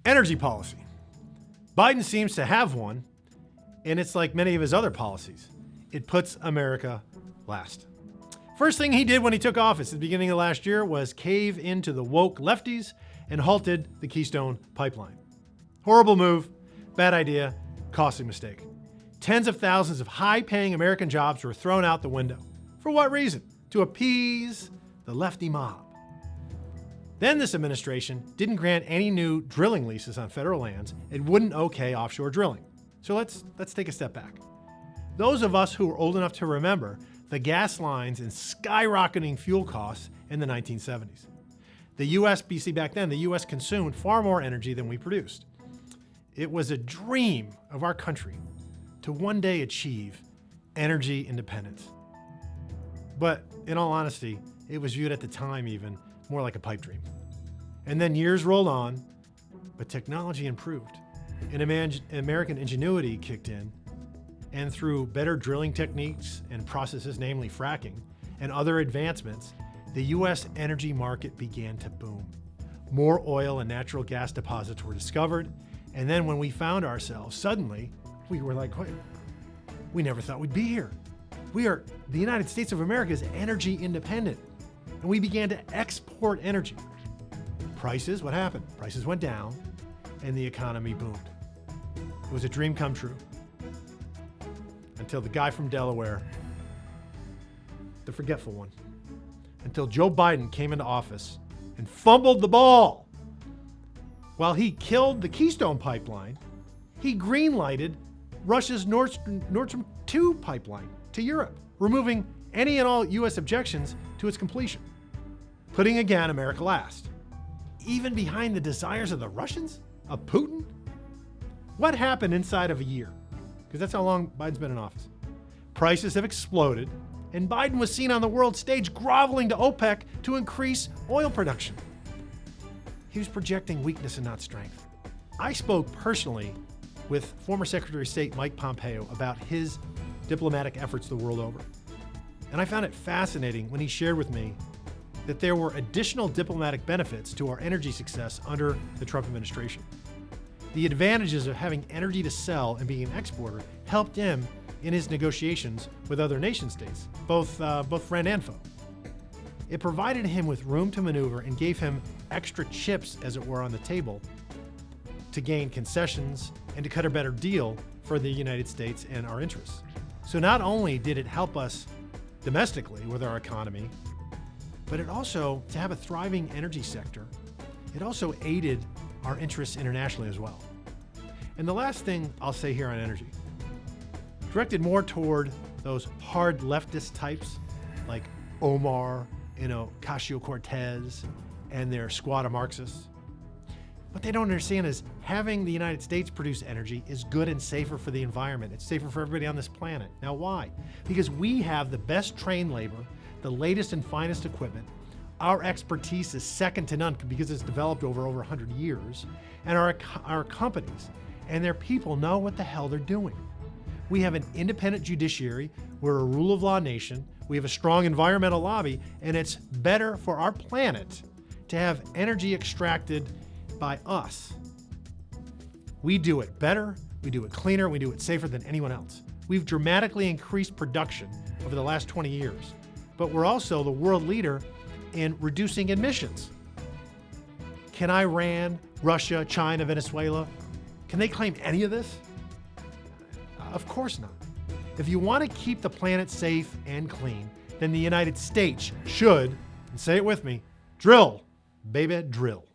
Energy policy. Biden seems to have one, and it's like many of his other policies. It puts America last. First thing he did when he took office at the beginning of last year was cave into the woke lefties and halted the Keystone Pipeline. Horrible move, bad idea, costly mistake. Tens of thousands of high-paying American jobs were thrown out the window. For what reason? To appease the lefty mob. Then this administration didn't grant any new drilling leases on federal lands and wouldn't okay offshore drilling. So let's take a step back. Those of us who are old enough to remember the gas lines and skyrocketing fuel costs in the 1970s. The U.S., BC back then, the U.S. consumed far more energy than we produced. It was a dream of our country to one day achieve energy independence. But in all honesty, it was viewed at the time even more like a pipe dream. And then years rolled on, but technology improved, and American ingenuity kicked in, and through better drilling techniques and processes, namely fracking, and other advancements, the U.S. energy market began to boom. More oil and natural gas deposits were discovered, and then when we found ourselves, suddenly, we were like, wait, we never thought we'd be here. The United States of America is energy independent, and we began to export energy. Prices, what happened? Prices went down, and the economy boomed. It was a dream come true. Until the guy from Delaware, the forgetful one, until Joe Biden came into office and fumbled the ball. While he killed the Keystone Pipeline, he green-lighted Russia's Nord Stream 2 pipeline to Europe, removing any and all U.S. objections to its completion, putting again America last. Even behind the desires of the Russians? Of Putin? What happened inside of a year? Because that's how long Biden's been in office. Prices have exploded, and Biden was seen on the world stage groveling to OPEC to increase oil production. He was projecting weakness and not strength. I spoke personally with former Secretary of State Mike Pompeo about his diplomatic efforts the world over. And I found it fascinating when he shared with me that there were additional diplomatic benefits to our energy success under the Trump administration. The advantages of having energy to sell and being an exporter helped him in his negotiations with other nation states, both friend and foe. It provided him with room to maneuver and gave him extra chips, as it were, on the table to gain concessions and to cut a better deal for the United States and our interests. So not only did it help us domestically with our economy, but it also, to have a thriving energy sector, it also aided our interests internationally as well. And the last thing I'll say here on energy, directed more toward those hard leftist types like Omar, Ocasio-Cortez, and their squad of Marxists. What they don't understand is having the United States produce energy is good and safer for the environment. It's safer for everybody on this planet. Now, why? Because we have the best trained labor, the latest and finest equipment. Our expertise is second to none because it's developed over 100 years. And our companies and their people know what the hell they're doing. We have an independent judiciary. We're a rule of law nation. We have a strong environmental lobby, and it's better for our planet to have energy extracted by us. We do it better, we do it cleaner, we do it safer than anyone else. We've dramatically increased production over the last 20 years, but we're also the world leader in reducing emissions. Can Iran, Russia, China, Venezuela, can they claim any of this? Of course not. If you want to keep the planet safe and clean, then the United States should, and say it with me, drill, baby, drill.